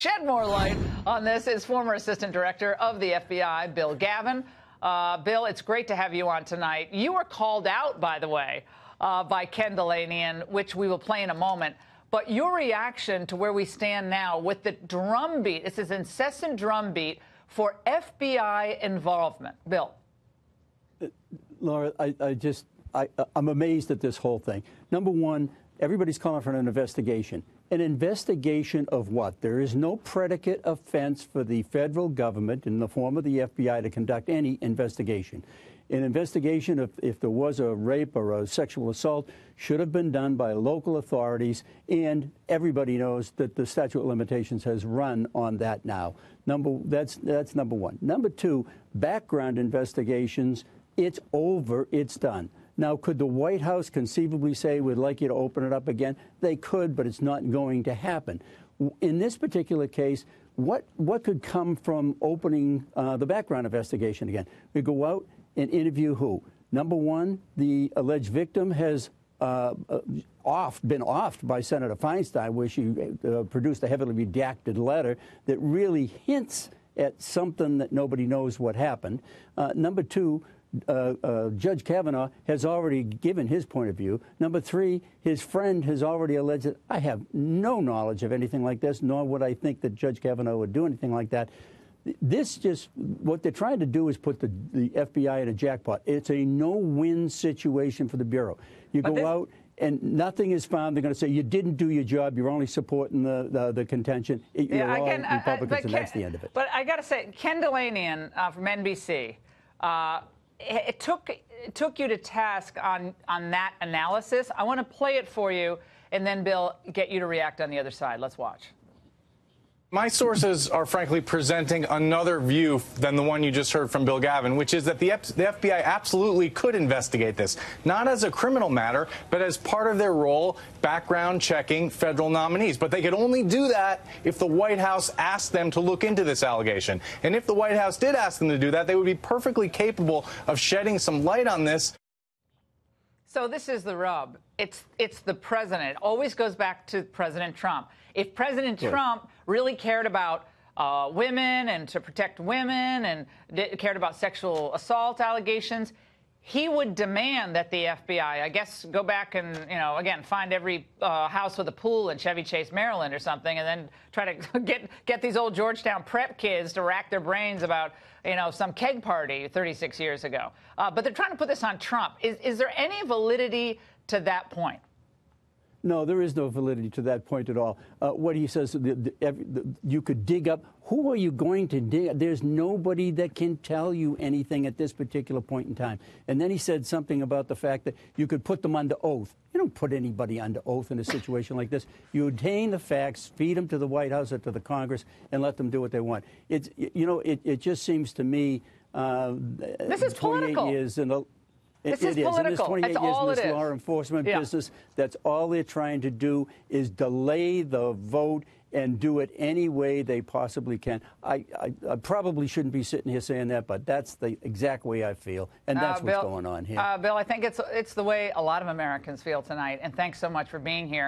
shed more light on this is former Assistant Director of the FBI, Bill Gavin. Bill, it's great to have you on tonight. You were called out, by the way, by Ken Dilanian, which we will play in a moment. But your reaction to where we stand now with the drumbeat, it's this incessant drumbeat for FBI involvement. Bill. Laura, I'm amazed at this whole thing. Number one, everybody's calling for an investigation. An investigation of what? There is no predicate offense for the federal government in the form of the FBI to conduct any investigation. An investigation, if there was a rape or a sexual assault, should have been done by local authorities, and everybody knows that the statute of limitations has run on that now. That's number one. Number two, background investigations, it's over, it's done. Now, could the White House conceivably say, we'd like you to open it up again? They could, but it's not going to happen. In this particular case, what could come from opening the background investigation again? We go out and interview who? Number one, the alleged victim has been offed by Senator Feinstein, where she produced a heavily redacted letter that really hints at something that nobody knows what happened. Number two, Judge Kavanaugh has already given his point of view. Number three, his friend has already alleged that I have no knowledge of anything like this, nor would I think that Judge Kavanaugh would do anything like that. What they're trying to do is put the FBI in a jackpot. It's a no-win situation for the Bureau. You go out and nothing is found. They're going to say, you didn't do your job. You're only supporting the contention. You're all Republicans, and that's the end of it. But I got to say, Ken Dilanian from NBC, it took you to task on that analysis. I want to play it for you, and then, Bill, get you to react on the other side. Let's watch. My sources are frankly presenting another view than the one you just heard from Bill Gavin, which is that the FBI absolutely could investigate this, not as a criminal matter, but as part of their role background checking federal nominees. But they could only do that if the White House asked them to look into this allegation. And if the White House did ask them to do that, they would be perfectly capable of shedding some light on this. So this is the rub. It's the president. It always goes back to President Trump. If President Trump really cared about women and to protect women and cared about sexual assault allegations, he would demand that the FBI, I guess, go back and, again, find every house with a pool in Chevy Chase, Maryland or something, and then try to get these old Georgetown prep kids to rack their brains about, some keg party 36 years ago. But they're trying to put this on Trump. Is there any validity to that point? No, there is no validity to that point at all. What he says, you could dig up. Who are you going to dig? There's nobody that can tell you anything at this particular point in time. And then he said something about the fact that you could put them under oath. You don't put anybody under oath in a situation like this. You obtain the facts, feed them to the White House or to the Congress, and let them do what they want. It just seems to me this is 28 political. Years in the This is political. And there's 28 that's years all in this it is. law enforcement business. That's all they're trying to do is delay the vote and do it any way they possibly can. I probably shouldn't be sitting here saying that, but that's the exact way I feel, and that's what's going on here. Bill, I think it's the way a lot of Americans feel tonight, and thanks so much for being here.